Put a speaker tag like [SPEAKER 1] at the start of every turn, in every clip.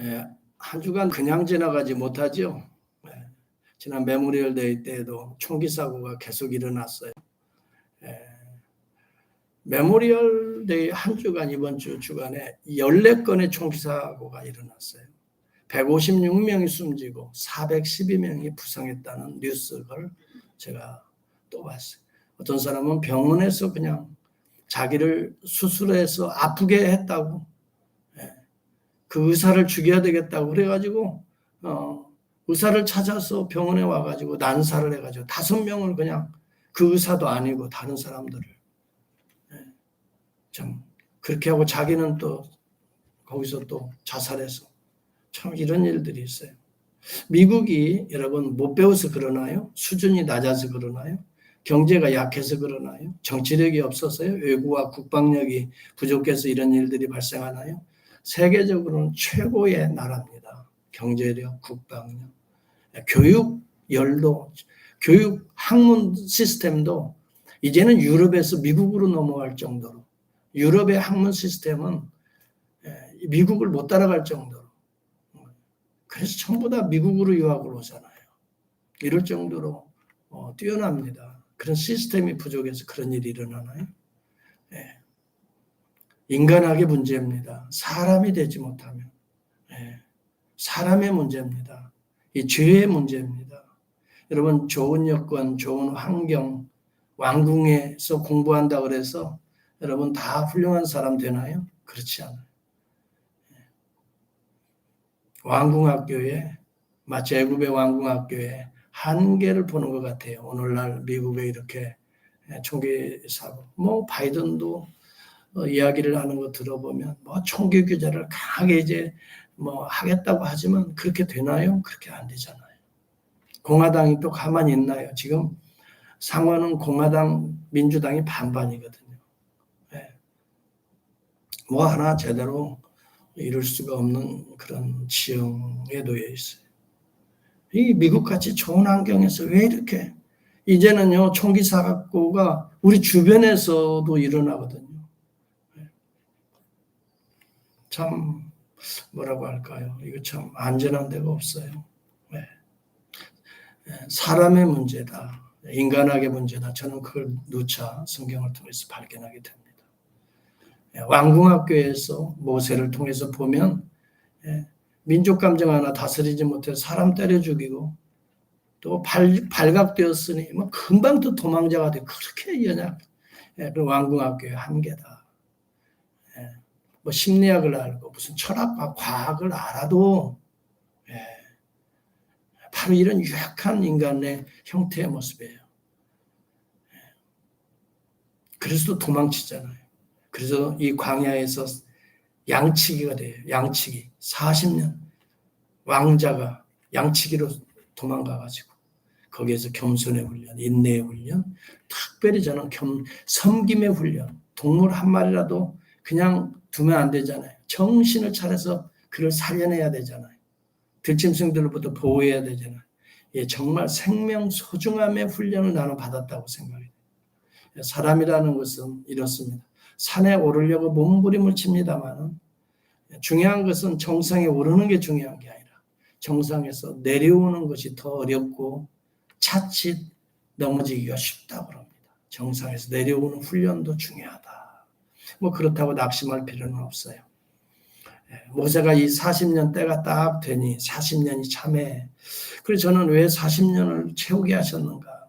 [SPEAKER 1] 예, 한 주간 그냥 지나가지 못하죠. 예, 지난 메모리얼 데이 때에도 총기 사고가 계속 일어났어요. 예, 메모리얼 데이 한 주간 이번 주간에 14건의 총기 사고가 일어났어요. 156명이 숨지고 412명이 부상했다는 뉴스를 제가 또 봤어요. 어떤 사람은 병원에서 그냥 자기를 수술해서 아프게 했다고, 그 의사를 죽여야 되겠다고 그래가지고 의사를 찾아서 병원에 와가지고 난사를 해가지고 5명을 그냥, 그 의사도 아니고 다른 사람들을 참 그렇게 하고 자기는 또 거기서 또 자살해서, 참 이런 일들이 있어요. 미국이 여러분 못 배워서 그러나요? 수준이 낮아서 그러나요? 경제가 약해서 그러나요? 정치력이 없어서요? 외교와 국방력이 부족해서 이런 일들이 발생하나요? 세계적으로는 최고의 나라입니다. 경제력, 국방력, 교육열도, 교육 학문 시스템도 이제는 유럽에서 미국으로 넘어갈 정도로, 유럽의 학문 시스템은 미국을 못 따라갈 정도로, 그래서 전부 다 미국으로 유학을 오잖아요. 이럴 정도로 뛰어납니다. 그런 시스템이 부족해서 그런 일이 일어나나요? 예. 인간학의 문제입니다. 사람이 되지 못하면. 예. 사람의 문제입니다. 이 죄의 문제입니다. 여러분, 좋은 여건, 좋은 환경, 왕궁에서 공부한다 그래서 여러분 다 훌륭한 사람 되나요? 그렇지 않아요. 왕궁학교에, 마치 애굽의 왕궁학교에 한계를 보는 것 같아요. 오늘날 미국에 이렇게 총기 사고, 바이든도 이야기를 하는 거 들어보면 총기 규제를 강하게 이제 하겠다고 하지만 그렇게 되나요? 그렇게 안 되잖아요. 공화당이 또 가만히 있나요? 지금 상원은 공화당, 민주당이 반반이거든요. 네. 하나 제대로 이룰 수가 없는 그런 지형에 놓여 있어요. 이 미국같이 좋은 환경에서 왜 이렇게, 이제는요 총기 사고가 우리 주변에서도 일어나거든요. 참 뭐라고 할까요? 이거 참 안전한 데가 없어요. 사람의 문제다, 인간학의 문제다. 저는 그걸 누차 성경을 통해서 발견하게 됩니다. 왕궁학교에서 모세를 통해서 보면 민족 감정 하나 다스리지 못해서 사람 때려 죽이고 또 발각되었으니 금방 또 도망자가 돼. 그렇게 연약. 그 왕궁학교의 한계다. 심리학을 알고 무슨 철학과 과학을 알아도 바로 이런 유약한 인간의 형태의 모습이에요. 그래서 또 도망치잖아요. 그래서 이 광야에서 양치기가 돼요. 양치기. 40년 왕자가 양치기로 도망가가지고 거기에서 겸손의 훈련, 인내의 훈련, 특별히 저는 섬김의 훈련, 동물 한 마리라도 그냥 두면 안 되잖아요. 정신을 차려서 그를 살려내야 되잖아요. 들짐승들로부터 보호해야 되잖아요. 정말 생명 소중함의 훈련을 나는 받았다고 생각해요. 사람이라는 것은 이렇습니다. 산에 오르려고 몸부림을 칩니다만 중요한 것은 정상에 오르는 게 중요한 게 아니라 정상에서 내려오는 것이 더 어렵고 자칫 넘어지기가 쉽다고 합니다. 정상에서 내려오는 훈련도 중요하다. 그렇다고 낙심할 필요는 없어요. 모세가 이 40년 때가 딱 되니 40년이 참해. 그래서 저는 왜 40년을 채우게 하셨는가?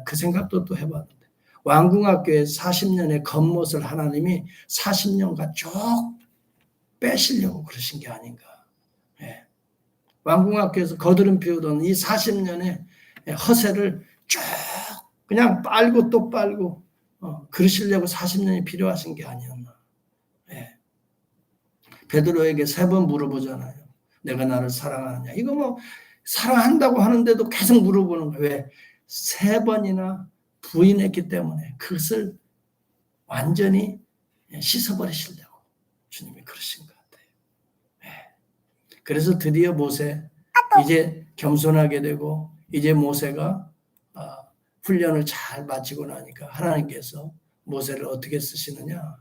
[SPEAKER 1] 그 생각도 또 해봤는데 왕궁학교의 40년의 겉멋을 하나님이 40년간 쭉 빼시려고 그러신 게 아닌가. 왕궁학교에서 거드름 피우던 이 40년의 허세를 쭉 그냥 빨고 또 빨고 그러시려고 40년이 필요하신 게 아니었나. 베드로에게 3번 물어보잖아요. 내가 나를 사랑하느냐. 이거 사랑한다고 하는데도 계속 물어보는 거예요. 왜? 3번이나 부인했기 때문에 그것을 완전히 씻어버리시려고 주님이 그러신 것 같아요. 그래서 드디어 모세 이제 겸손하게 되고 이제 모세가 훈련을 잘 마치고 나니까 하나님께서 모세를 어떻게 쓰시느냐.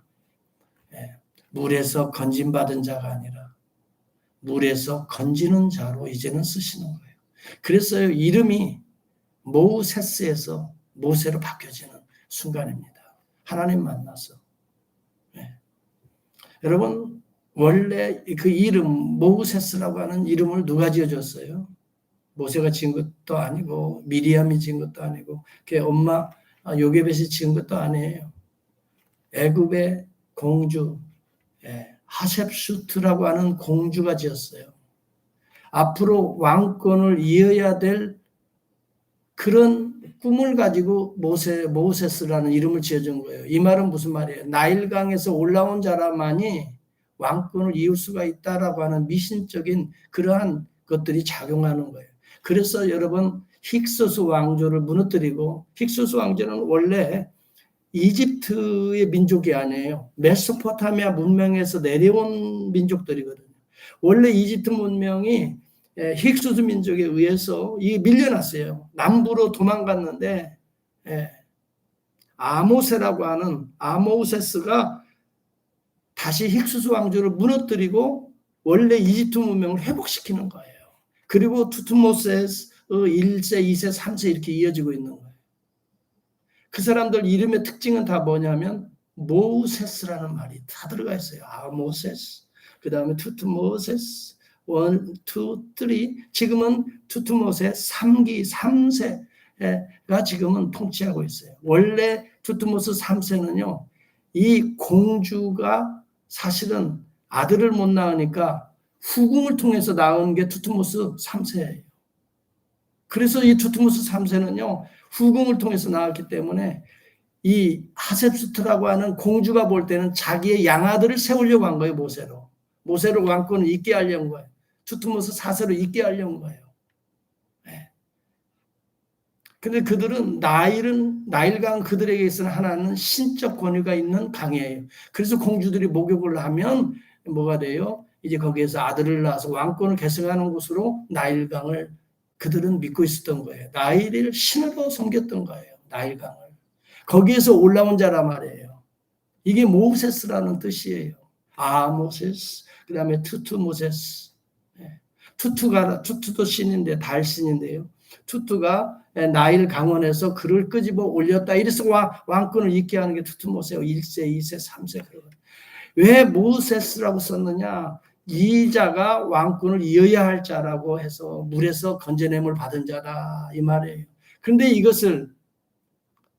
[SPEAKER 1] 물에서 건짐받은 자가 아니라 물에서 건지는 자로 이제는 쓰시는 거예요. 그래서 이름이 모세스에서 모세로 바뀌어지는 순간입니다. 하나님 만나서. 네. 여러분, 원래 그 이름 모세스라고 하는 이름을 누가 지어줬어요? 모세가 지은 것도 아니고 미리암이 지은 것도 아니고 걔 엄마 요게벳이 지은 것도 아니에요. 애굽의 공주 하셉슈트라고 하는 공주가 지었어요. 앞으로 왕권을 이어야 될 그런 꿈을 가지고 모세스라는 이름을 지어준 거예요. 이 말은 무슨 말이에요? 나일강에서 올라온 자라만이 왕권을 이을 수가 있다라고 하는 미신적인 그러한 것들이 작용하는 거예요. 그래서 여러분 힉소스 왕조를 무너뜨리고, 힉소스 왕조는 원래 이집트의 민족이 아니에요. 메소포타미아 문명에서 내려온 민족들이거든요. 원래 이집트 문명이 힉소스 민족에 의해서 밀려났어요. 남부로 도망갔는데 아모세라고 하는 아모세스가 다시 힉소스 왕조를 무너뜨리고 원래 이집트 문명을 회복시키는 거예요. 그리고 투트모세스 1세, 2세, 3세 이렇게 이어지고 있는 거예요. 그 사람들 이름의 특징은 다 뭐냐면 모세스라는 말이 다 들어가 있어요. 아모세스, 그 다음에 투트모세스 1, 2, 3. 지금은 투트모세 3기 3세가 지금은 통치하고 있어요. 원래 투트모스 3세는요, 이 공주가 사실은 아들을 못 낳으니까 후궁을 통해서 낳은 게 투트모스 3세예요. 그래서 이 투트모스 3세는요, 후궁을 통해서 낳았기 때문에 이 하셉수트라고 하는 공주가 볼 때는 자기의 양아들을 세우려고 한 거예요. 모세로 왕권을 잇게 하려는 거예요. 투트모스 4세로 잇게 하려는 거예요. 근데 그들은 나일강 그들에게 있어서는 하나는 신적 권위가 있는 강이에요. 그래서 공주들이 목욕을 하면 뭐가 돼요? 이제 거기에서 아들을 낳아서 왕권을 계승하는 곳으로 나일강을 그들은 믿고 있었던 거예요. 나일을 신으로 섬겼던 거예요. 나일강을. 거기에서 올라온 자란 말이에요. 이게 모세스라는 뜻이에요. 모세스, 그 다음에 투투모세스. 투투도 신인데 달신인데요. 투투가 나일 강원에서 그를 끄집어 올렸다. 이래서 왕권을 잇게 하는 게 투투모세요. 1세, 2세, 3세 그러거든요. 왜 모세스라고 썼느냐? 이 자가 왕권을 이어야 할 자라고 해서 물에서 건져냄을 받은 자다 이 말이에요. 그런데 이것을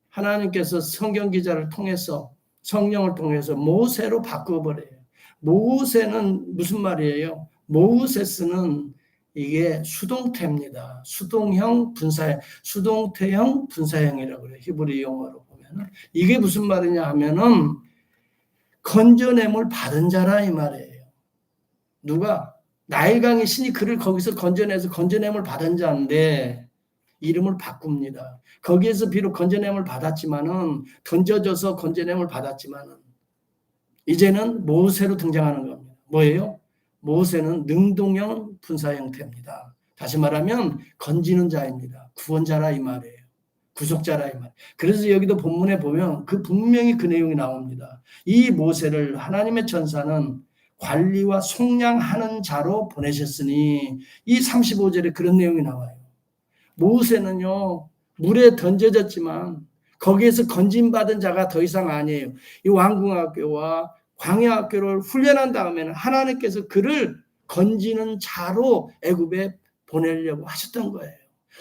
[SPEAKER 1] 하나님께서 성경 기자를 통해서 성령을 통해서 모세로 바꿔버려요. 모세는 무슨 말이에요? 모세스는 이게 수동태입니다. 수동형 분사형, 수동태형 분사형이라고 그래요. 히브리 용어로 보면은 이게 무슨 말이냐 하면은 건져냄을 받은 자라 이 말이에요. 누가? 나일강의 신이 그를 거기서 건져내서 건져냄을 받은 자인데 이름을 바꿉니다. 거기에서 비록 건져냄을 받았지만은 던져져서 건져냄을 받았지만은 이제는 모세로 등장하는 겁니다. 뭐예요? 모세는 능동형 분사 형태입니다. 다시 말하면 건지는 자입니다. 구원자라 이 말이에요. 구속자라 이 말. 그래서 여기도 본문에 보면 분명히 그 내용이 나옵니다. 이 모세를 하나님의 천사는 관리와 속량하는 자로 보내셨으니 이 35절에 그런 내용이 나와요. 모세는요, 물에 던져졌지만 거기에서 건진받은 자가 더 이상 아니에요. 이 왕궁학교와 광야학교를 훈련한 다음에는 하나님께서 그를 건지는 자로 애굽에 보내려고 하셨던 거예요.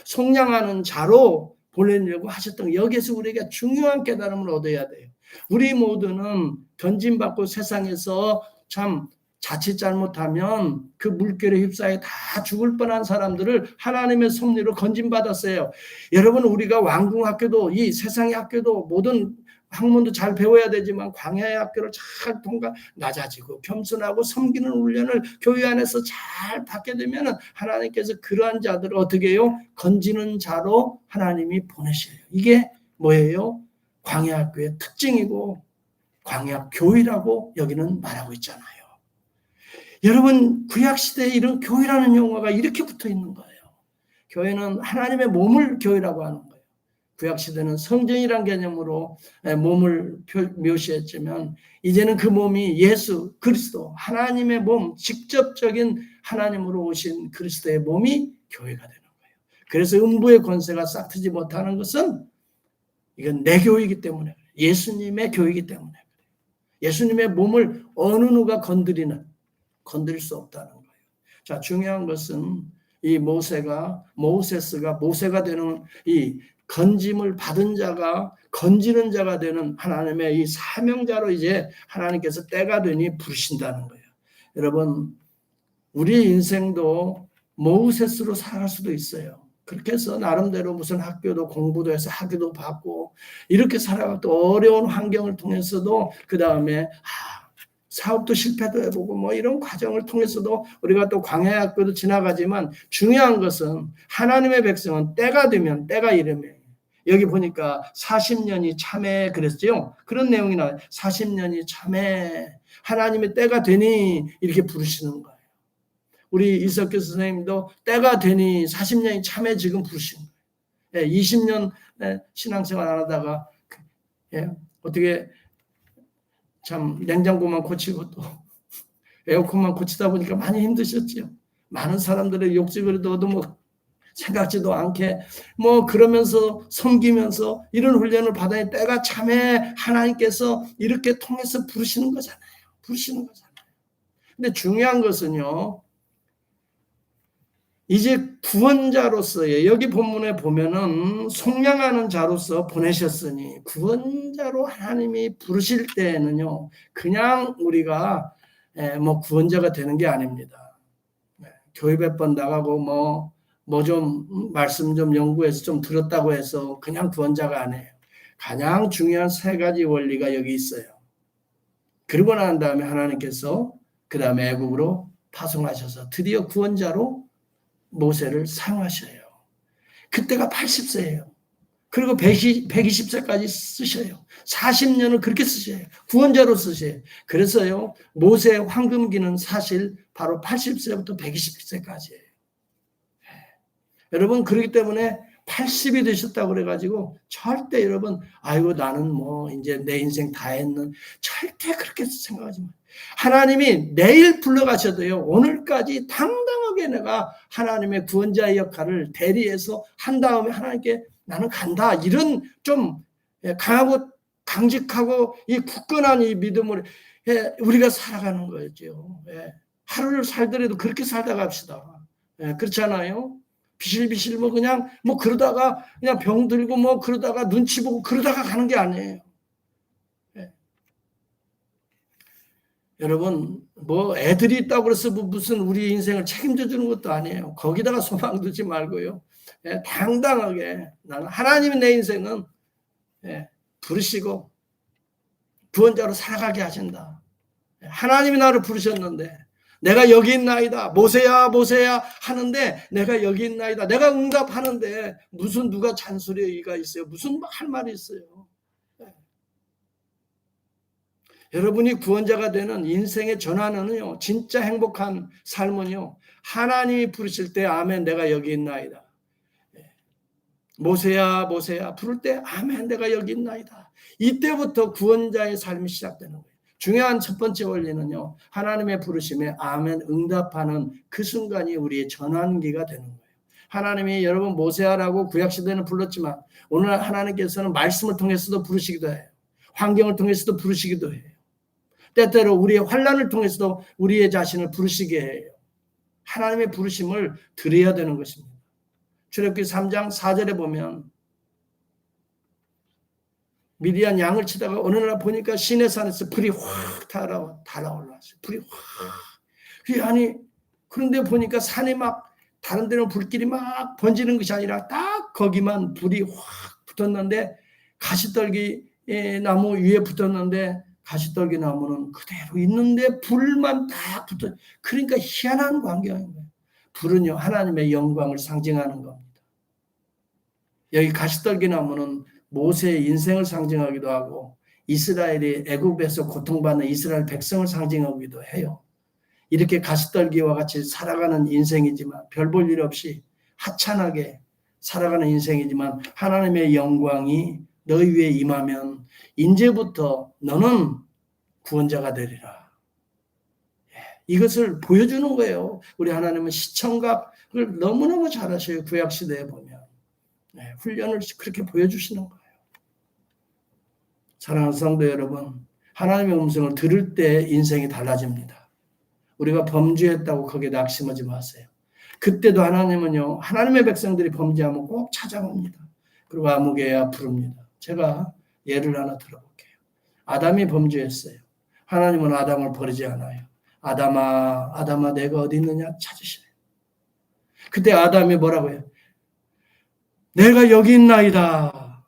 [SPEAKER 1] 속량하는 자로 보내려고 하셨던 거예요. 여기에서 우리가 중요한 깨달음을 얻어야 돼요. 우리 모두는 던짐받고 세상에서 참 자칫 잘못하면 그 물결에 휩싸여 다 죽을 뻔한 사람들을 하나님의 섭리로 건진받았어요. 여러분, 우리가 왕궁학교도 이 세상의 학교도 모든 학문도 잘 배워야 되지만 광야의 학교를 잘 통과, 낮아지고 겸손하고 섬기는 훈련을 교회 안에서 잘 받게 되면 하나님께서 그러한 자들을 어떻게 해요? 건지는 자로 하나님이 보내셔요. 이게 뭐예요? 광야학교의 특징이고 광야교회라고 여기는 말하고 있잖아요. 여러분, 구약시대에 이런 교회라는 용어가 이렇게 붙어 있는 거예요. 교회는 하나님의 몸을 교회라고 하는 거예요. 구약시대는 성전이란 개념으로 몸을 묘시했지만 이제는 그 몸이 예수 그리스도 하나님의 몸, 직접적인 하나님으로 오신 그리스도의 몸이 교회가 되는 거예요. 그래서 음부의 권세가 싹트지 못하는 것은 이건 내 교회이기 때문에 그래요. 예수님의 교회이기 때문에 그래요. 예수님의 몸을 어느 누가 건드릴 수 없다는 거예요. 자, 중요한 것은 이 모세가 되는 이 건짐을 받은 자가 건지는 자가 되는 하나님의 이 사명자로 이제 하나님께서 때가 되니 부르신다는 거예요. 여러분, 우리 인생도 모세스로 살아갈 수도 있어요. 그렇게 해서 나름대로 무슨 학교도 공부도 해서 학위도 받고 이렇게 살아가 또 어려운 환경을 통해서도 그 다음에 사업도 실패도 해보고 뭐 이런 과정을 통해서도 우리가 또 광야의 학교도 지나가지만 중요한 것은 하나님의 백성은 때가 되면 때가 이르면 여기 보니까 40년이 참에 그랬죠. 그런 내용이 나와요. 40년이 참에 하나님의 때가 되니 이렇게 부르시는 거예요. 우리 이석규 선생님도 때가 되니 40년이 참에 지금 부르시는 거예요. 20년 신앙생활 안 하다가 어떻게 참 냉장고만 고치고 또 에어컨만 고치다 보니까 많이 힘드셨죠. 많은 사람들의 욕지거리도 뭐 생각지도 않게 뭐 그러면서 섬기면서 이런 훈련을 받아야 때가 참에 하나님께서 이렇게 통해서 부르시는 거잖아요. 근데 중요한 것은요. 이제 구원자로서의 여기 본문에 보면은 속량하는 자로서 보내셨으니 구원자로 하나님이 부르실 때에는요. 그냥 우리가 뭐 구원자가 되는 게 아닙니다. 교회 몇 번 나가고 뭐 좀 말씀 좀 연구해서 좀 들었다고 해서 그냥 구원자가 아니에요. 가장 중요한 세 가지 원리가 여기 있어요. 그러고 난 다음에 하나님께서 그 다음에 애국으로 파송하셔서 드디어 구원자로 모세를 사용하셔요. 그때가 80세예요. 그리고 120세까지 쓰셔요. 40년을 그렇게 쓰셔요. 구원자로 쓰셔요. 그래서요, 모세의 황금기는 사실 바로 80세부터 120세까지예요. 여러분, 그렇기 때문에 80이 되셨다고 그래가지고 절대 여러분, 아이고 나는 뭐 이제 내 인생 다 했는 절대 그렇게 생각하지 마세요. 하나님이 내일 불러가셔도요, 오늘까지 당당하게 내가 하나님의 구원자의 역할을 대리해서 한 다음에 하나님께 나는 간다. 이런 좀 강하고 강직하고 이 굳건한 이 믿음을 우리가 살아가는 거죠. 하루를 살더라도 그렇게 살다 갑시다. 그렇잖아요. 비실비실 뭐 그냥 뭐 그러다가 그냥 병 들고 뭐 그러다가 눈치 보고 그러다가 가는 게 아니에요. 여러분 뭐 애들이 있다고 그래서 무슨 우리 인생을 책임져 주는 것도 아니에요. 거기다가 소망 두지 말고요. 당당하게 나는 하나님이 내 인생은 부르시고 구원자로 살아가게 하신다. 하나님이 나를 부르셨는데 내가 여기 있나이다. 모세야 모세야 하는데 내가 여기 있나이다. 내가 응답하는데 무슨 누가 잔소리가 있어요. 무슨 할 말이 있어요. 여러분이 구원자가 되는 인생의 전환은요. 진짜 행복한 삶은요. 하나님이 부르실 때 아멘 내가 여기 있나이다. 모세야 모세야 부를 때 아멘 내가 여기 있나이다. 이때부터 구원자의 삶이 시작되는 거예요. 중요한 첫 번째 원리는요. 하나님의 부르심에 아멘 응답하는 그 순간이 우리의 전환기가 되는 거예요. 하나님이 여러분 모세야라고 구약시대는 불렀지만 오늘 하나님께서는 말씀을 통해서도 부르시기도 해요. 환경을 통해서도 부르시기도 해요. 때때로 우리의 환난을 통해서도 우리의 자신을 부르시게 해요. 하나님의 부르심을 드려야 되는 것입니다. 출애굽기 3장 4절에 보면 미디안 양을 치다가 어느 날 보니까 시내산에서 불이 확 달아올랐어요. 불이 확. 아니 그런데 보니까 산에 막 다른 데는 불길이 막 번지는 것이 아니라 딱 거기만 불이 확 붙었는데 가시떨기 나무 위에 붙었는데 가시떨기 나무는 그대로 있는데 불만 딱 붙어. 그러니까 희한한 광경인 거예요. 불은요 하나님의 영광을 상징하는 겁니다. 여기 가시떨기 나무는 모세의 인생을 상징하기도 하고 이스라엘이 애굽에서 고통받는 이스라엘 백성을 상징하기도 해요. 이렇게 가시떨기와 같이 살아가는 인생이지만 별 볼 일 없이 하찮게 살아가는 인생이지만 하나님의 영광이 너희 위에 임하면 이제부터 너는 구원자가 되리라. 이것을 보여주는 거예요. 우리 하나님은 시청각을 너무너무 잘하셔요. 구약시대에 보면. 훈련을 그렇게 보여주시는 거예요. 사랑하는 성도 여러분, 하나님의 음성을 들을 때 인생이 달라집니다. 우리가 범죄했다고 거기에 낙심하지 마세요. 그때도 하나님은요, 하나님의 백성들이 범죄하면 꼭 찾아옵니다. 그리고 아무개야 부릅니다. 제가 예를 하나 들어볼게요. 아담이 범죄했어요. 하나님은 아담을 버리지 않아요. 아담아, 아담아, 내가 어디 있느냐 찾으시래요. 그때 아담이 뭐라고 해요? 내가 여기 있나이다.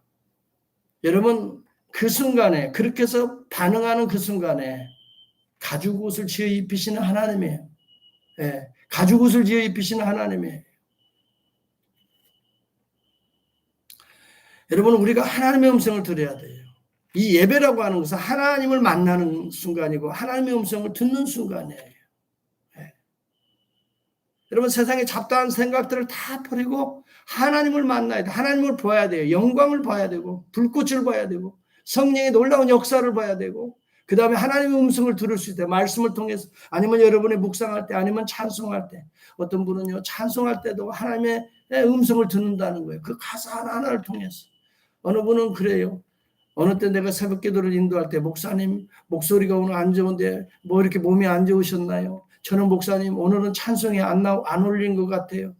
[SPEAKER 1] 여러분, 그 순간에, 그렇게 해서 반응하는 그 순간에 가죽옷을 지어 입히시는 하나님이에요. 가죽옷을 지어 입히시는 하나님이에요. 여러분, 우리가 하나님의 음성을 들어야 돼요. 이 예배라고 하는 것은 하나님을 만나는 순간이고 하나님의 음성을 듣는 순간이에요. 여러분, 세상의 잡다한 생각들을 다 버리고 하나님을 만나야 돼요. 하나님을 봐야 돼요. 영광을 봐야 되고 불꽃을 봐야 되고 성령의 놀라운 역사를 봐야 되고 그 다음에 하나님의 음성을 들을 수 있어요. 말씀을 통해서 아니면 여러분의 묵상할 때 아니면 찬송할 때 어떤 분은요 찬송할 때도 하나님의 음성을 듣는다는 거예요. 그 가사 하나하나를 통해서. 어느 분은 그래요. 어느 때 내가 새벽 기도를 인도할 때 목사님 목소리가 오늘 안 좋은데 뭐 이렇게 몸이 안 좋으셨나요? 저는 목사님 오늘은 찬송이 안 올린 것 같아요.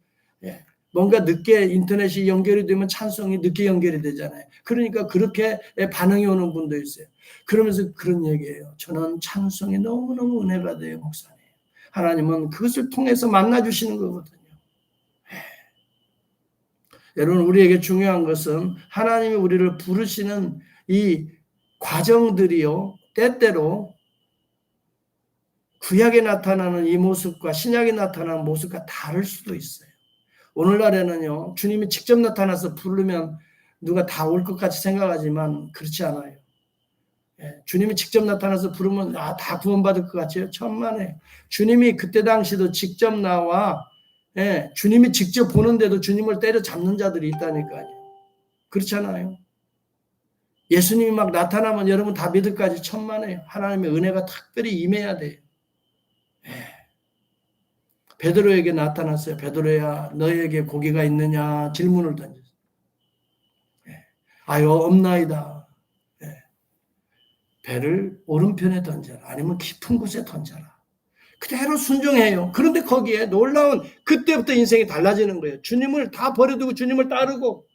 [SPEAKER 1] 뭔가 늦게 인터넷이 연결이 되면 찬송이 늦게 연결이 되잖아요. 그러니까 그렇게 반응이 오는 분도 있어요. 그러면서 그런 얘기예요. 저는 찬송이 너무너무 은혜가 돼요, 목사님. 하나님은 그것을 통해서 만나주시는 거거든요. 여러분, 우리에게 중요한 것은 하나님이 우리를 부르시는 이 과정들이요, 때때로 구약에 나타나는 이 모습과 신약에 나타나는 모습과 다를 수도 있어요. 오늘날에는요, 주님이 직접 나타나서 부르면 누가 다 올 것 같이 생각하지만 그렇지 않아요. 주님이 직접 나타나서 부르면 다 구원받을 것 같지요? 천만에요. 주님이 그때 당시도 직접 나와 주님이 직접 보는데도 주님을 때려잡는 자들이 있다니까요. 그렇잖아요. 예수님이 막 나타나면 여러분 다 믿을까지 천만에요. 하나님의 은혜가 특별히 임해야 돼요. 베드로에게 나타났어요. 베드로야 너에게 고기가 있느냐 질문을 던졌어요. 아유 없나이다. 배를 오른편에 던져라. 아니면 깊은 곳에 던져라. 그대로 순종해요. 그런데 거기에 놀라운 그때부터 인생이 달라지는 거예요. 주님을 다 버려두고 주님을 따르고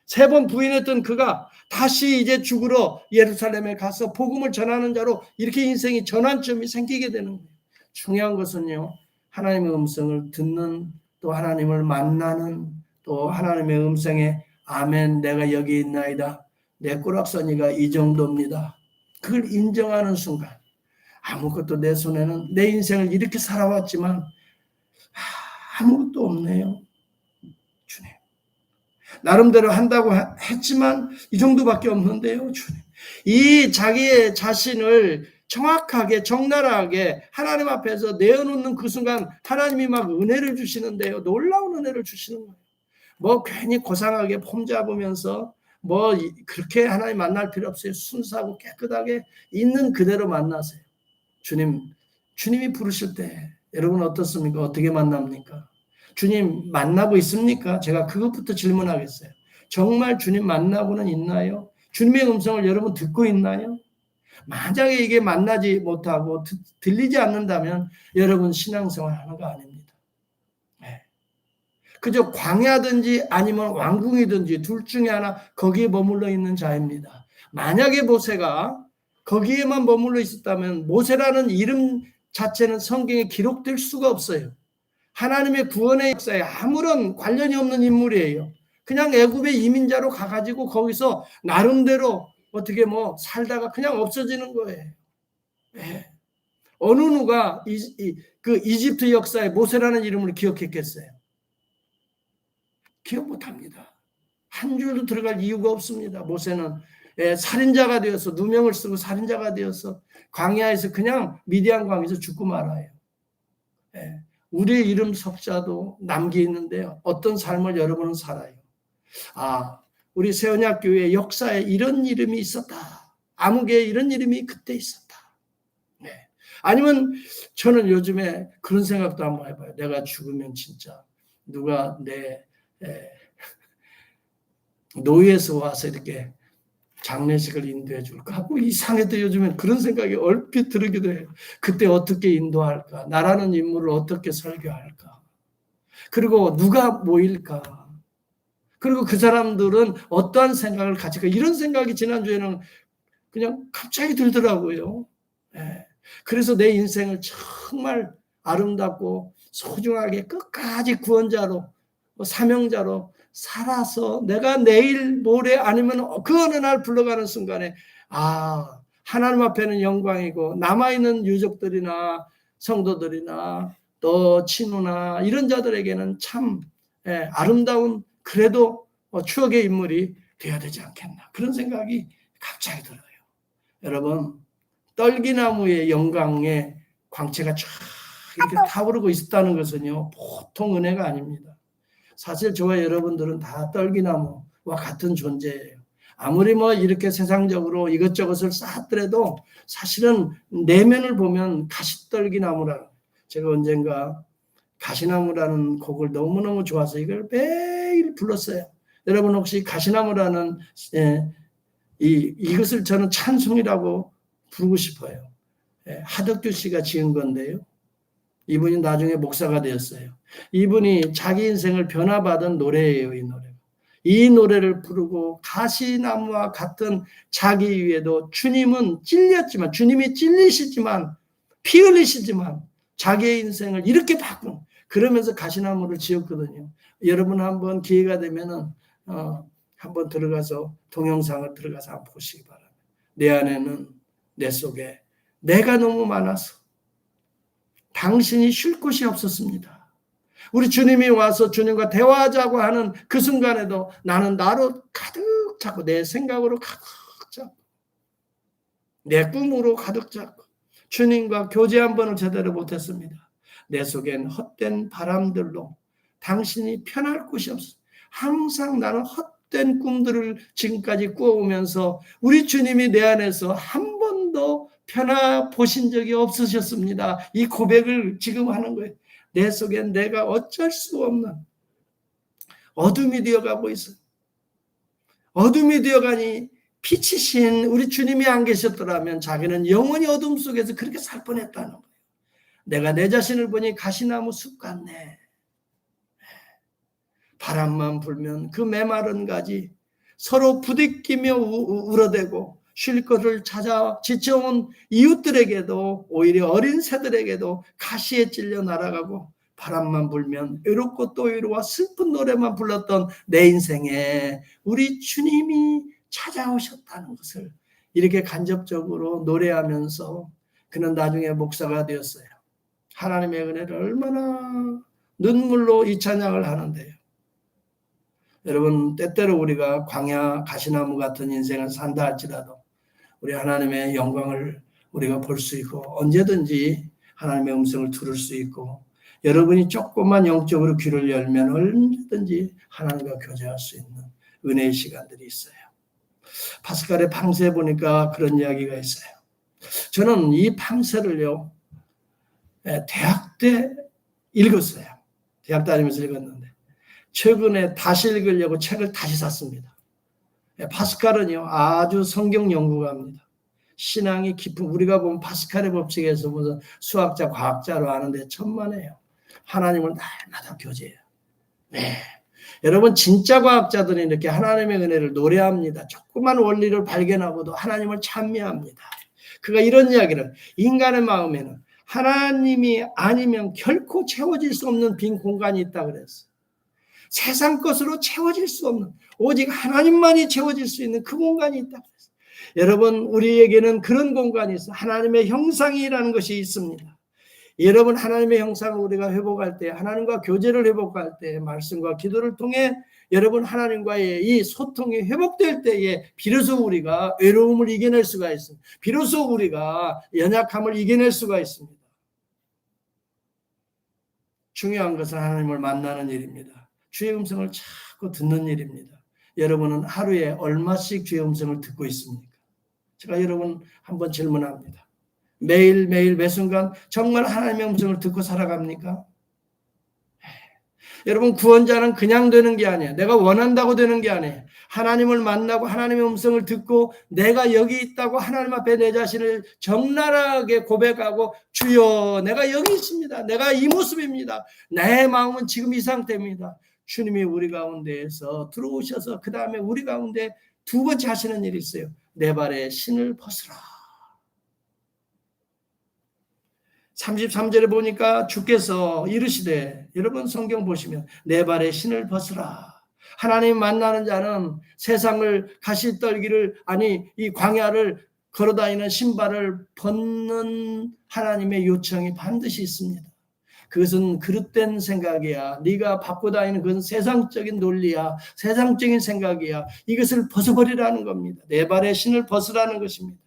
[SPEAKER 1] 3번 부인했던 그가 다시 이제 죽으러 예루살렘에 가서 복음을 전하는 자로 이렇게 인생이 전환점이 생기게 되는 거예요. 중요한 것은요. 하나님의 음성을 듣는 또 하나님을 만나는 또 하나님의 음성에 아멘 내가 여기 있나이다. 내 꼬락서니가 이 정도입니다. 그걸 인정하는 순간 아무것도 내 손에는 내 인생을 이렇게 살아왔지만 아무것도 없네요. 주님. 나름대로 한다고 했지만 이 정도밖에 없는데요. 주님. 이 자기의 자신을 정확하게 적나라하게 하나님 앞에서 내어놓는 그 순간 하나님이 막 은혜를 주시는데요. 놀라운 은혜를 주시는 거예요. 뭐 괜히 고상하게 폼 잡으면서 뭐 그렇게 하나님 만날 필요 없어요. 순수하고 깨끗하게 있는 그대로 만나세요. 주님이 부르실 때 여러분 어떻습니까? 어떻게 만납니까? 주님 만나고 있습니까? 제가 그것부터 질문하겠어요. 정말 주님 만나고는 있나요? 주님의 음성을 여러분 듣고 있나요? 만약에 이게 만나지 못하고 들리지 않는다면 여러분 신앙생활 하는 거 아닙니다. 그저 광야든지 아니면 왕궁이든지 둘 중에 하나 거기에 머물러 있는 자입니다. 만약에 모세가 거기에만 머물러 있었다면 모세라는 이름 자체는 성경에 기록될 수가 없어요. 하나님의 구원의 역사에 아무런 관련이 없는 인물이에요. 그냥 애굽의 이민자로 가가지고 거기서 나름대로 어떻게 뭐 살다가 그냥 없어지는 거예요. 어느 누가 그 이집트 역사에 모세라는 이름을 기억했겠어요? 기억 못합니다. 한 줄도 들어갈 이유가 없습니다. 모세는 살인자가 되어서 누명을 쓰고 살인자가 되어서 광야에서 그냥 미디안 광에서 죽고 말아요. 우리의 이름 석자도 남겨 있는데요. 어떤 삶을 여러분은 살아요. 아, 우리 세언약교회 역사에 이런 이름이 있었다. 아무개에 이런 이름이 그때 있었다. 네. 아니면 저는 요즘에 그런 생각도 한번 해봐요. 내가 죽으면 진짜 누가 내 노예에서 와서 이렇게 장례식을 인도해 줄까 하고 이상해도 요즘엔 그런 생각이 얼핏 들기도 해요. 그때 어떻게 인도할까? 나라는 인물을 어떻게 설교할까? 그리고 누가 모일까? 그리고 그 사람들은 어떠한 생각을 가질까? 이런 생각이 지난주에는 그냥 갑자기 들더라고요. 네. 그래서 내 인생을 정말 아름답고 소중하게 끝까지 구원자로 사명자로 살아서 내가 내일 모레 아니면 그 어느 날 불러가는 순간에 아 하나님 앞에는 영광이고 남아있는 유족들이나 성도들이나 또 친구나 이런 자들에게는 참 아름다운 그래도 추억의 인물이 되어야 되지 않겠나 그런 생각이 갑자기 들어요. 여러분 떨기나무의 영광에 광채가 쫙 이렇게 타오르고 있다는 것은요 보통 은혜가 아닙니다. 사실 저와 여러분들은 다 떨기나무와 같은 존재예요. 아무리 뭐 이렇게 세상적으로 이것저것을 쌓았더라도 사실은 내면을 보면 가시떨기나무라는 제가 언젠가 가시나무라는 곡을 너무너무 좋아서 이걸 매일 불렀어요. 여러분 혹시 가시나무라는 이것을 저는 찬송이라고 부르고 싶어요. 하덕규 씨가 지은 건데요. 이분이 나중에 목사가 되었어요. 이분이 자기 인생을 변화받은 노래예요. 이 노래를 부르고 가시나무와 같은 자기 위에도 주님은 찔렸지만 주님이 찔리시지만 피 흘리시지만 자기의 인생을 이렇게 바꾼 그러면서 가시나무를 지었거든요. 여러분 한번 기회가 되면은 한번 들어가서 동영상을 들어가서 한번 보시기 바랍니다. 내 안에는 내 속에 내가 너무 많아서 당신이 쉴 곳이 없었습니다. 우리 주님이 와서 주님과 대화하자고 하는 그 순간에도 나는 나로 가득 차고 내 생각으로 가득 차고 내 꿈으로 가득 차고 주님과 교제 한 번을 제대로 못했습니다. 내 속엔 헛된 바람들로 당신이 편할 곳이 없어. 항상 나는 헛된 꿈들을 지금까지 꾸어오면서 우리 주님이 내 안에서 한 번도 편하 보신 적이 없으셨습니다. 이 고백을 지금 하는 거예요. 내 속엔 내가 어쩔 수 없는 어둠이 되어가고 있어요. 어둠이 되어가니 빛이신 우리 주님이 안 계셨더라면 자기는 영원히 어둠 속에서 그렇게 살 뻔했다는 거예요. 내가 내 자신을 보니 가시나무 숲 같네. 바람만 불면 그 메마른 가지 서로 부딪히며 울어대고 쉴 것을 찾아 지쳐온 이웃들에게도 오히려 어린 새들에게도 가시에 찔려 날아가고 바람만 불면 외롭고 또 외로워 슬픈 노래만 불렀던 내 인생에 우리 주님이 찾아오셨다는 것을 이렇게 간접적으로 노래하면서 그는 나중에 목사가 되었어요. 하나님의 은혜를 얼마나 눈물로 이 찬양을 하는데요. 여러분 때때로 우리가 광야 가시나무 같은 인생을 산다 할지라도 우리 하나님의 영광을 우리가 볼 수 있고 언제든지 하나님의 음성을 들을 수 있고 여러분이 조금만 영적으로 귀를 열면 언제든지 하나님과 교제할 수 있는 은혜의 시간들이 있어요. 파스칼의 팡세에 보니까 그런 이야기가 있어요. 저는 이 팡세를요 대학 때 읽었어요. 대학 다니면서 읽었는데 최근에 다시 읽으려고 책을 다시 샀습니다. 파스칼은요 아주 성경 연구가입니다. 신앙이 깊은 우리가 보면 파스칼의 법칙에서 무슨 수학자 과학자로 아는데 천만에요. 하나님을 날마다 교제해요. 네. 여러분 진짜 과학자들은 이렇게 하나님의 은혜를 노래합니다. 조그만 원리를 발견하고도 하나님을 찬미합니다. 그가 이런 이야기를 인간의 마음에는 하나님이 아니면 결코 채워질 수 없는 빈 공간이 있다 그랬어요. 세상 것으로 채워질 수 없는 오직 하나님만이 채워질 수 있는 그 공간이 있다 그랬어요. 여러분 우리에게는 그런 공간이 있어요. 하나님의 형상이라는 것이 있습니다. 여러분 하나님의 형상을 우리가 회복할 때 하나님과 교제를 회복할 때 말씀과 기도를 통해 여러분 하나님과의 이 소통이 회복될 때에 비로소 우리가 외로움을 이겨낼 수가 있습니다. 비로소 우리가 연약함을 이겨낼 수가 있습니다. 중요한 것은 하나님을 만나는 일입니다. 주의 음성을 자꾸 듣는 일입니다. 여러분은 하루에 얼마씩 주의 음성을 듣고 있습니까? 제가 여러분 한번 질문합니다. 매일매일 매 순간 정말 하나님의 음성을 듣고 살아갑니까? 여러분, 구원자는 그냥 되는 게 아니에요. 내가 원한다고 되는 게 아니에요. 하나님을 만나고 하나님의 음성을 듣고 내가 여기 있다고 하나님 앞에 내 자신을 적나라하게 고백하고 주여 내가 여기 있습니다. 내가 이 모습입니다. 내 마음은 지금 이 상태입니다. 주님이 우리 가운데에서 들어오셔서 그 다음에 우리 가운데 두 번째 하시는 일이 있어요. 내 발에 신을 벗으라. 33절에 보니까 주께서 이르시되, 여러분 성경 보시면 내 발에 신을 벗으라. 하나님 만나는 자는 세상을 가시떨기를 아니 이 광야를 걸어다니는 신발을 벗는 하나님의 요청이 반드시 있습니다. 그것은 그릇된 생각이야. 네가 받고 다니는 그건 세상적인 논리야. 세상적인 생각이야. 이것을 벗어버리라는 겁니다. 내 발에 신을 벗으라는 것입니다.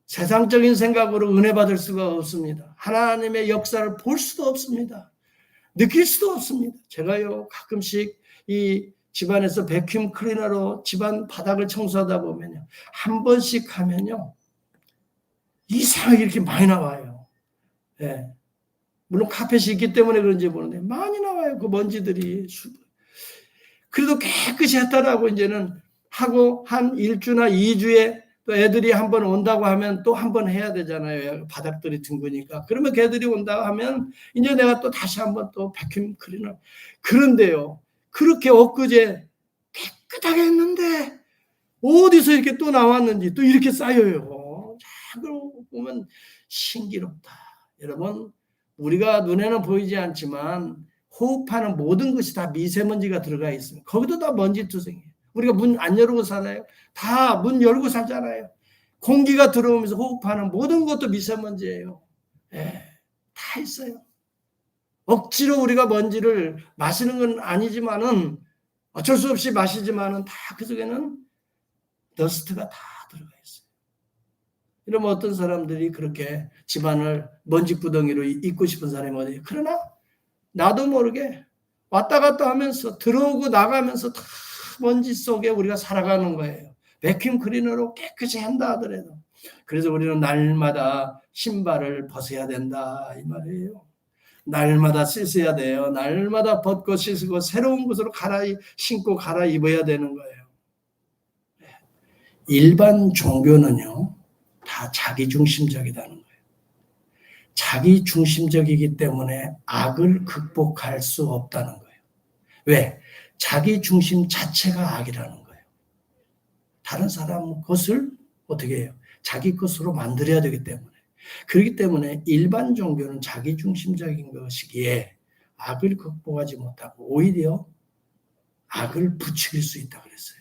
[SPEAKER 1] 세상적인 생각으로 은혜 받을 수가 없습니다. 하나님의 역사를 볼 수도 없습니다. 느낄 수도 없습니다. 제가요 가끔씩 이 집안에서 베큐um 클리너로 집안 바닥을 청소하다 보면요 한 번씩 하면요 이상하게 이렇게 많이 나와요. 네. 물론 카펫이 있기 때문에 그런지 모르는데 많이 나와요. 그 먼지들이. 그래도 깨끗이 했다라고 이제는 하고 한 1주나 2주에 또 애들이 한번 온다고 하면 또 한 번 해야 되잖아요. 바닥들이 둥그니까. 그러면 걔들이 온다고 하면 이제 내가 또 다시 한번 또 베큐um 클리너. 그런데요. 그렇게 엊그제 깨끗하게 했는데 어디서 이렇게 또 나왔는지 또 이렇게 쌓여요. 자, 그러고 보면 신기롭다. 여러분, 우리가 눈에는 보이지 않지만 호흡하는 모든 것이 다 미세먼지가 들어가 있습니다. 거기도 다 먼지투성이에요. 우리가 문 안 열고 살아요? 다 문 열고 살잖아요. 공기가 들어오면서 호흡하는 모든 것도 미세먼지예요. 예, 다 있어요. 억지로 우리가 먼지를 마시는 건 아니지만은 어쩔 수 없이 마시지만은 다 그 속에는 더스트가 다 들어가 있어요. 이러면 어떤 사람들이 그렇게 집안을 먼지구덩이로 잊고 싶은 사람이 어디에요? 그러나 나도 모르게 왔다 갔다 하면서 들어오고 나가면서 다 먼지 속에 우리가 살아가는 거예요. 베큐um 클리너로 깨끗이 한다 하더라도. 그래서 우리는 날마다 신발을 벗어야 된다 이 말이에요. 날마다 씻어야 돼요. 날마다 벗고 씻고 새로운 것으로 신고 갈아입어야 되는 거예요. 일반 종교는요 다 자기중심적이라는 거예요. 자기중심적이기 때문에 악을 극복할 수 없다는 거예요. 왜? 자기중심 자체가 악이라는 거예요. 다른 사람 것을 어떻게 해요? 자기 것으로 만들어야 되기 때문에. 그렇기 때문에 일반 종교는 자기중심적인 것이기에 악을 극복하지 못하고 오히려 악을 부추길 수 있다고 그랬어요.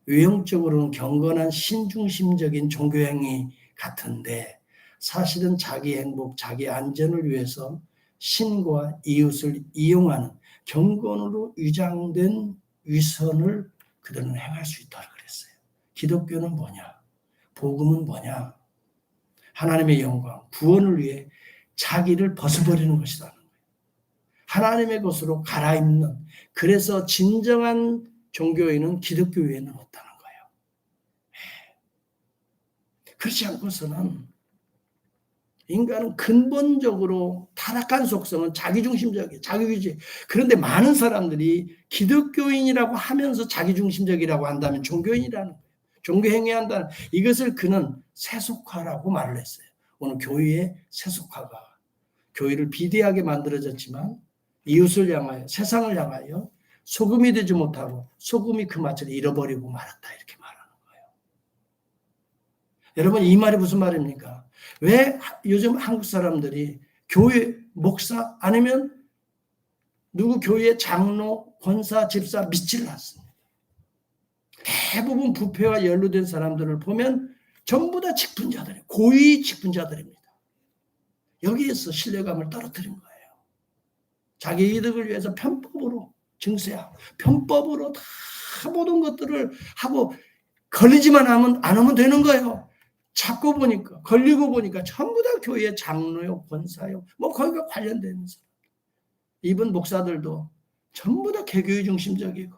[SPEAKER 1] 외형적으로는 경건한 신중심적인 종교행위 같은데 사실은 자기 행복, 자기 안전을 위해서 신과 이웃을 이용하는 경건으로 위장된 위선을 그들은 행할 수 있다고 그랬어요. 기독교는 뭐냐? 복음은 뭐냐? 하나님의 영광, 구원을 위해 자기를 벗어버리는 것이라는 거예요. 하나님의 것으로 갈아입는, 그래서 진정한 종교인은 기독교 외에는 없다는 거예요. 그렇지 않고서는 인간은 근본적으로 타락한 속성은 자기중심적이에요. 자기위주의. 그런데 많은 사람들이 기독교인이라고 하면서 자기중심적이라고 한다면 종교인이라는 거예요. 종교행위한다는 이것을 그는 세속화라고 말을 했어요. 오늘 교회의 세속화가 교회를 비대하게 만들어졌지만 이웃을 향하여 세상을 향하여 소금이 되지 못하고 소금이 그 맛을 잃어버리고 말았다 이렇게 말하는 거예요. 여러분 이 말이 무슨 말입니까? 왜 요즘 한국 사람들이 교회 목사 아니면 누구 교회 장로, 권사, 집사 믿지를 않습니다. 대부분 부패와 연루된 사람들을 보면 전부 다 직분자들이에요. 고위 직분자들입니다. 여기에서 신뢰감을 떨어뜨린 거예요. 자기 이득을 위해서 편법으로 증세하고 편법으로 다 모든 것들을 하고 걸리지만 안 하면 되는 거예요. 찾고 보니까, 걸리고 보니까 전부 다 교회 장로요, 권사요, 뭐 거기가 관련된 사람. 이분 목사들도 전부 다 개교의 중심적이고,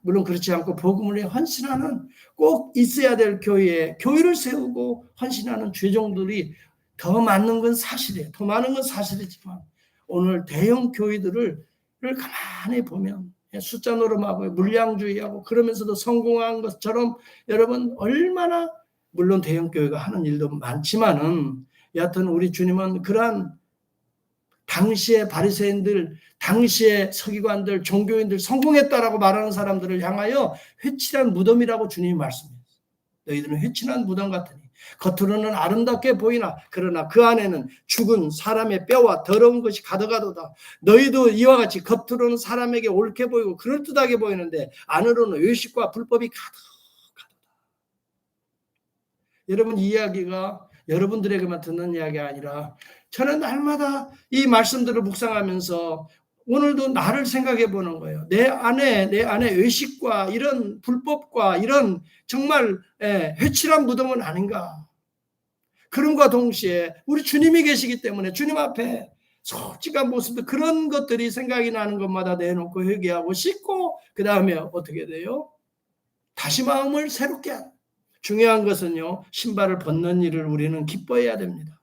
[SPEAKER 1] 물론 그렇지 않고 복음을 위해 헌신하는 꼭 있어야 될 교회에 교회를 세우고 헌신하는 죄종들이 더 많은 건 사실이에요. 더 많은 건 사실이지만 오늘 대형 교회들을 가만히 보면 숫자 노름하고 물량주의하고 그러면서도 성공한 것처럼 여러분 얼마나 물론 대형 교회가 하는 일도 많지만은 여하튼 우리 주님은 그러한 당시의 바리새인들, 당시의 서기관들, 종교인들 성공했다라고 말하는 사람들을 향하여 회칠한 무덤이라고 주님이 말씀했어요. 너희들은 회칠한 무덤 같으니 겉으로는 아름답게 보이나 그러나 그 안에는 죽은 사람의 뼈와 더러운 것이 가득하도다. 너희도 이와 같이 겉으로는 사람에게 옳게 보이고 그럴듯하게 보이는데 안으로는 외식과 불법이 가득하도다. 여러분 이 이야기가 여러분들에게만 듣는 이야기가 아니라 저는 날마다 이 말씀들을 묵상하면서 오늘도 나를 생각해 보는 거예요. 내 안에 외식과 이런 불법과 이런 정말 회칠한 무덤은 아닌가. 그럼과 동시에 우리 주님이 계시기 때문에 주님 앞에 솔직한 모습도 그런 것들이 생각이 나는 것마다 내놓고 회개하고 씻고 그 다음에 어떻게 돼요? 다시 마음을 새롭게 하는. 중요한 것은요. 신발을 벗는 일을 우리는 기뻐해야 됩니다.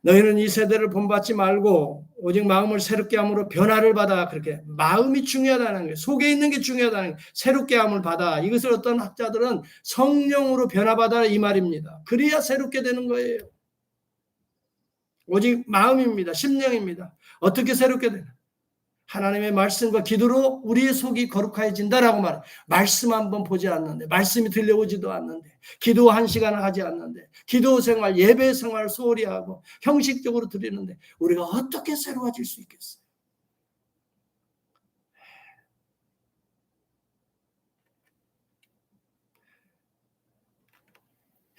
[SPEAKER 1] 너희는 이 세대를 본받지 말고 오직 마음을 새롭게 함으로 변화를 받아. 그렇게 마음이 중요하다는 거예요. 속에 있는 게 중요하다는 거예요. 새롭게 함을 받아. 이것을 어떤 학자들은 성령으로 변화받아 이 말입니다. 그래야 새롭게 되는 거예요. 오직 마음입니다. 심령입니다. 어떻게 새롭게 되나? 하나님의 말씀과 기도로 우리의 속이 거룩해진다라고 말해요. 말씀 한번 보지 않는데, 말씀이 들려오지도 않는데, 기도 1시간을 하지 않는데, 기도 생활, 예배 생활 소홀히 하고 형식적으로 드리는데 우리가 어떻게 새로워질 수 있겠어요?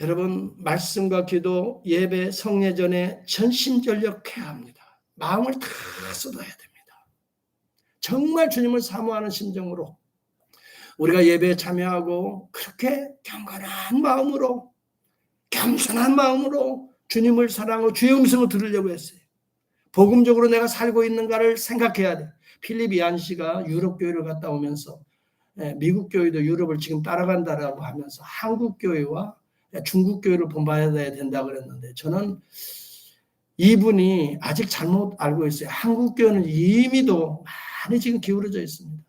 [SPEAKER 1] 여러분 말씀과 기도, 예배, 성례전에 전심전력해야 합니다. 마음을 다 쏟아야 됩니다. 정말 주님을 사모하는 심정으로 우리가 예배에 참여하고 그렇게 경건한 마음으로 겸손한 마음으로 주님을 사랑하고 주의 음성을 들으려고 했어요. 복음적으로 내가 살고 있는가를 생각해야 돼. 필립 이안 씨가 유럽 교회를 갔다 오면서 미국 교회도 유럽을 지금 따라간다라고 하면서 한국 교회와 중국 교회를 본받아야 된다고 그랬는데 저는 이분이 아직 잘못 알고 있어요. 한국 교회는 이미도 많이 지금 기울어져 있습니다.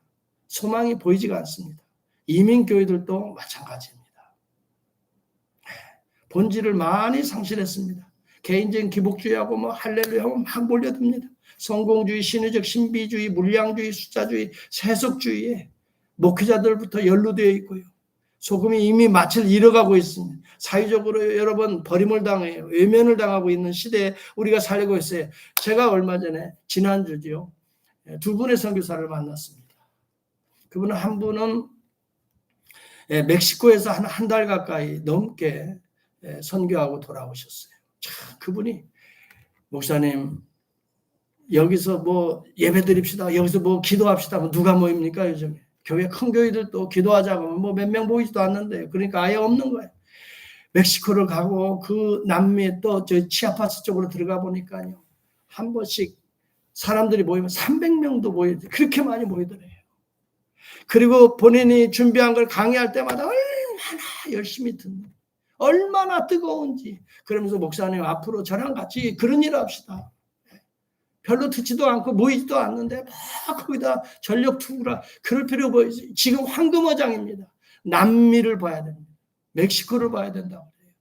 [SPEAKER 1] 소망이 보이지가 않습니다. 이민 교회들도 마찬가지입니다. 본질을 많이 상실했습니다. 개인적인 기복주의하고 뭐 할렐루야하고 막 몰려듭니다. 성공주의, 신의적 신비주의, 물량주의, 숫자주의, 세속주의에 목회자들부터 연루되어 있고요. 소금이 이미 맛을 잃어가고 있습니다. 사회적으로 여러분 버림을 당해요. 외면을 당하고 있는 시대에 우리가 살고 있어요. 제가 얼마 전에 지난주죠. 두 분의 선교사를 만났습니다. 그분은 한 분은 멕시코에서 한 달 가까이 넘게 선교하고 돌아오셨어요. 참 그분이 목사님 여기서 뭐 예배 드립시다. 여기서 뭐 기도합시다. 뭐 누가 모입니까 요즘에. 교회 큰 교회들도 기도하자고 뭐 몇 명 모이지도 않는데 그러니까 아예 없는 거예요. 멕시코를 가고 그 남미에 또 저 치아파스 쪽으로 들어가 보니까요. 한 번씩 사람들이 모이면 300명도 모이더래요. 그렇게 많이 모이더래요. 그리고 본인이 준비한 걸 강의할 때마다 얼마나 열심히 듣는 얼마나 뜨거운지 그러면서 목사님 앞으로 저랑 같이 그런 일을 합시다. 별로 듣지도 않고 모이지도 않는데 막 거기다 전력 투구라 그럴 필요 보이지. 지금 황금어장입니다. 남미를 봐야 됩니다. 멕시코를 봐야 된다고 그래요.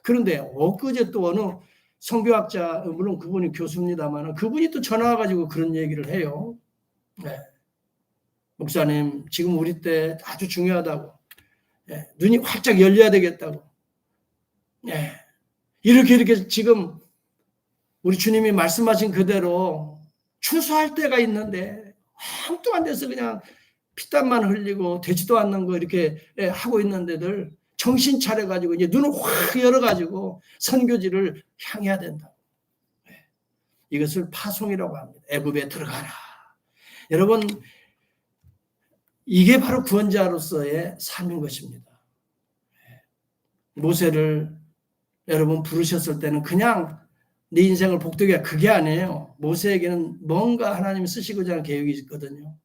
[SPEAKER 1] 그런데 엊그제 또 어느 선교학자 물론 그분이 교수입니다만 그분이 또 전화 와가지고 그런 얘기를 해요. 네. 목사님 지금 우리 때 아주 중요하다고 눈이 활짝 열려야 되겠다고 이렇게 지금 우리 주님이 말씀하신 그대로 추수할 때가 있는데 엉뚱한 데서 그냥 피땀만 흘리고 되지도 않는 거 이렇게 하고 있는데들 정신 차려가지고 이제 눈을 확 열어가지고 선교지를 향해야 된다. 이것을 파송이라고 합니다. 애굽에 들어가라. 여러분 이게 바로 구원자로서의 삶인 것입니다. 모세를 여러분 부르셨을 때는 그냥 네 인생을 복되게 그게 아니에요. 모세에게는 뭔가 하나님이 쓰시고자 하는 계획이 있거든요.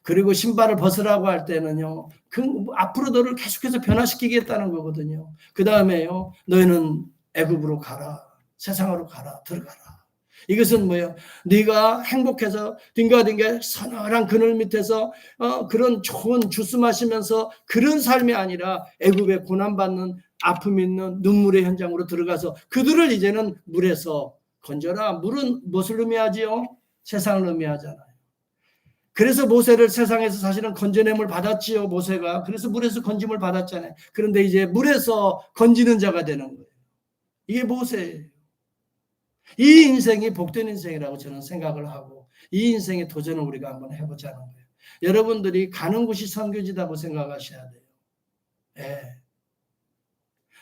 [SPEAKER 1] 그리고 신발을 벗으라고 할 때는요, 그 앞으로 너를 계속해서 변화시키겠다는 거거든요. 그 다음에요, 너희는 애굽으로 가라, 세상으로 가라, 들어가라. 이것은 뭐예요? 네가 행복해서 딩가딩가 서늘한 그늘 밑에서 그런 좋은 주스 마시면서 그런 삶이 아니라 애굽에 고난받는 아픔 있는 눈물의 현장으로 들어가서 그들을 이제는 물에서 건져라. 물은 무엇을 의미하지요? 세상을 의미하잖아요. 그래서 모세를 세상에서 사실은 건져냄을 받았지요, 모세가. 그래서 물에서 건짐을 받았잖아요. 그런데 이제 물에서 건지는 자가 되는 거예요. 이게 모세예요. 이 인생이 복된 인생이라고 저는 생각을 하고 이 인생의 도전을 우리가 한번 해보자는 거예요. 여러분들이 가는 곳이 선교지다고 생각하셔야 돼요. 예.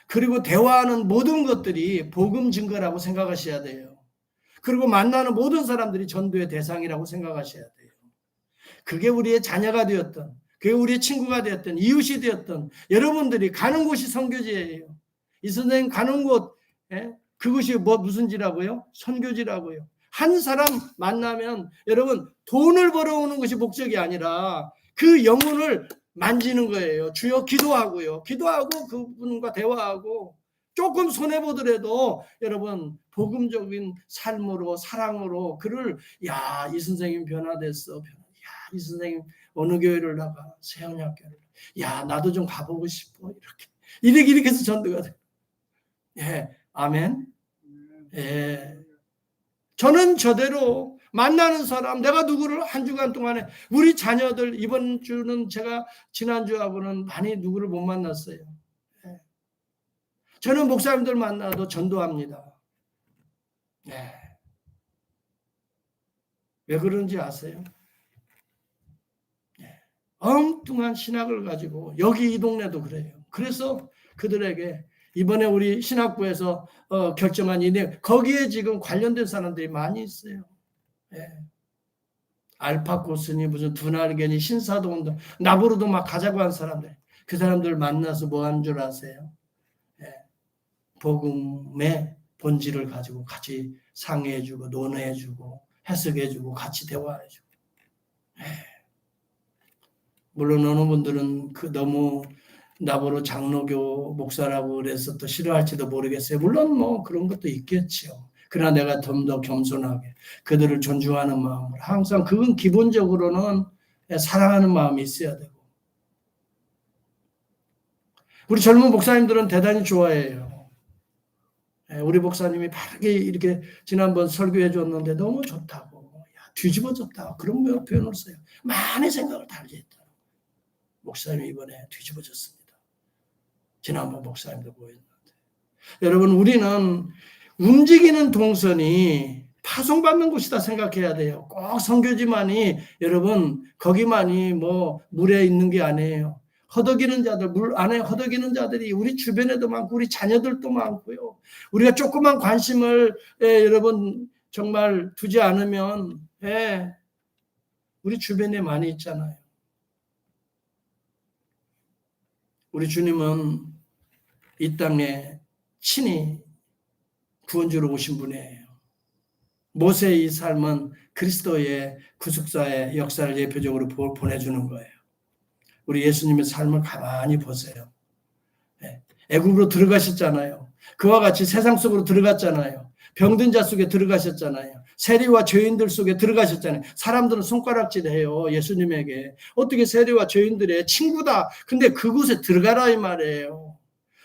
[SPEAKER 1] 그리고 대화하는 모든 것들이 복음 증거라고 생각하셔야 돼요. 그리고 만나는 모든 사람들이 전도의 대상이라고 생각하셔야 돼요. 그게 우리의 자녀가 되었던, 그게 우리의 친구가 되었던, 이웃이 되었던 여러분들이 가는 곳이 선교지예요. 이 선생님 가는 곳, 그것이 무슨지라고요? 선교지라고요. 한 사람 만나면 여러분 돈을 벌어오는 것이 목적이 아니라 그 영혼을 만지는 거예요. 주여 기도하고요. 기도하고 그분과 대화하고 조금 손해보더라도 여러분 복음적인 삶으로 사랑으로 그를 야, 이 선생님 변화됐어. 이 선생님 어느 교회를 나가? 세언약교회를. 야, 나도 좀 가보고 싶어. 이렇게 해서 전도가 돼. 예, 아멘. 예. 저는 저대로 만나는 사람, 내가 누구를 한 주간 동안에 우리 자녀들 이번 주는 제가 지난주하고는 많이 누구를 못 만났어요. 예. 저는 목사님들 만나도 전도합니다. 예. 왜 그런지 아세요? 엉뚱한 신학을 가지고 여기 이 동네도 그래요. 그래서 그들에게 이번에 우리 신학부에서 결정한 이내 거기에 지금 관련된 사람들이 많이 있어요. 예. 알파고스니 무슨 두나르게니 신사동도 나보로도 막 가자고 한 사람들 그 사람들 만나서 뭐 한 줄 아세요? 예. 복음의 본질을 가지고 같이 상의해주고 논의해주고 해석해주고 같이 대화해주고. 예. 물론 어느 분들은 그 너무 나보러 장로교 목사라고 그래서 또 싫어할지도 모르겠어요. 물론 뭐 그런 것도 있겠죠. 그러나 내가 좀 더 겸손하게 그들을 존중하는 마음으로 항상 그건 기본적으로는 사랑하는 마음이 있어야 되고 우리 젊은 목사님들은 대단히 좋아해요. 우리 목사님이 바르게 이렇게 지난번 설교해 줬는데 너무 좋다고 뒤집어졌다 그런 표현을 써요. 많이 생각을 달리 했다. 목사님이 이번에 뒤집어졌습니다. 지난번 목사님도 보였는데. 여러분 우리는 움직이는 동선이 파송받는 곳이다 생각해야 돼요. 꼭 선교지만이 여러분 거기만이 뭐 물에 있는 게 아니에요. 허덕이는 자들, 물 안에 허덕이는 자들이 우리 주변에도 많고 우리 자녀들도 많고요. 우리가 조그만 관심을 여러분 정말 두지 않으면 우리 주변에 많이 있잖아요. 우리 주님은 이 땅에 친히 구원주로 오신 분이에요. 모세의 삶은 그리스도의 구속사의 역사를 예표적으로 보내주는 거예요. 우리 예수님의 삶을 가만히 보세요. 애굽으로 들어가셨잖아요. 그와 같이 세상 속으로 들어갔잖아요. 병든 자 속에 들어가셨잖아요. 세리와 죄인들 속에 들어가셨잖아요. 사람들은 손가락질해요. 예수님에게. 어떻게 세리와 죄인들의 친구다. 근데 그곳에 들어가라 이 말이에요.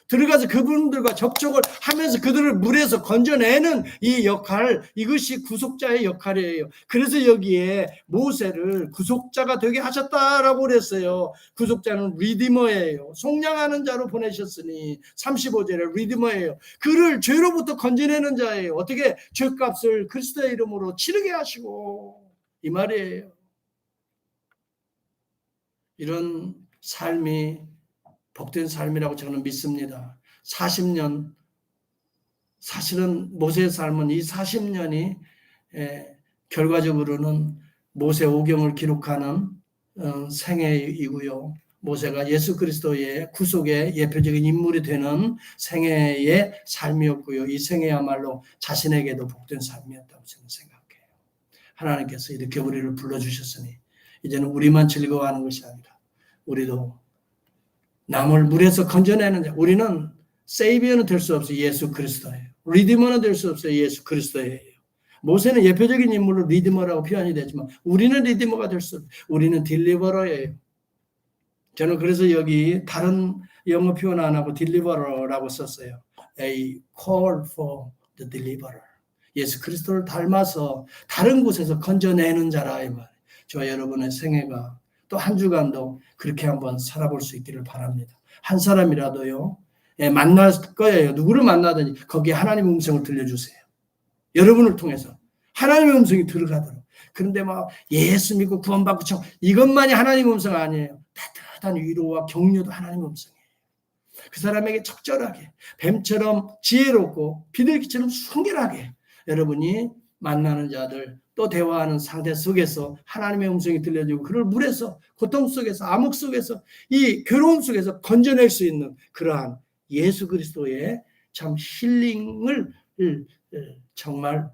[SPEAKER 1] 들어가서 그분들과 접촉을 하면서 그들을 물에서 건져내는 이 역할, 이것이 구속자의 역할이에요. 그래서 여기에 모세를 구속자가 되게 하셨다라고 그랬어요. 구속자는 리디머예요. 속량하는 자로 보내셨으니 35절에 리디머예요. 그를 죄로부터 건져내는 자예요. 어떻게 죄값을 그리스도의 이름으로 치르게 하시고 이 말이에요. 이런 삶이 복된 삶이라고 저는 믿습니다. 40년 사실은 모세의 삶은 이 40년이 결과적으로는 모세 오경을 기록하는 생애이고요. 모세가 예수 그리스도의 구속의 예표적인 인물이 되는 생애의 삶이었고요. 이 생애야말로 자신에게도 복된 삶이었다고 저는 생각해요. 하나님께서 이렇게 우리를 불러주셨으니 이제는 우리만 즐거워하는 것이 아니라 우리도 남을 물에서 건져내는 자, 우리는 세이비어는 될 수 없어요. 예수 그리스도예요. 리디머는 될 수 없어요. 예수 그리스도예요. 모세는 예표적인 인물로 리디머라고 표현이 되지만 우리는 리디머가 될 수 없어요. 우리는 딜리버러예요. 저는 그래서 여기 다른 영어 표현 안 하고 딜리버러라고 썼어요. A call for the deliverer. 예수 그리스도를 닮아서 다른 곳에서 건져내는 자라 이 말. 저와 여러분의 생애가 또 한 주간도 그렇게 한번 살아볼 수 있기를 바랍니다. 한 사람이라도요. 만날 거예요. 누구를 만나든지 거기에 하나님의 음성을 들려주세요. 여러분을 통해서 하나님의 음성이 들어가도록. 그런데 막 예수 믿고 구원받고 참 이것만이 하나님의 음성 아니에요. 따뜻한 위로와 격려도 하나님의 음성이에요. 그 사람에게 적절하게 뱀처럼 지혜롭고 비둘기처럼 순결하게 여러분이 만나는 자들 또 대화하는 상대 속에서 하나님의 음성이 들려지고 그를 물에서 고통 속에서 암흑 속에서 이 괴로움 속에서 건져낼 수 있는 그러한 예수 그리스도의 참 힐링을 정말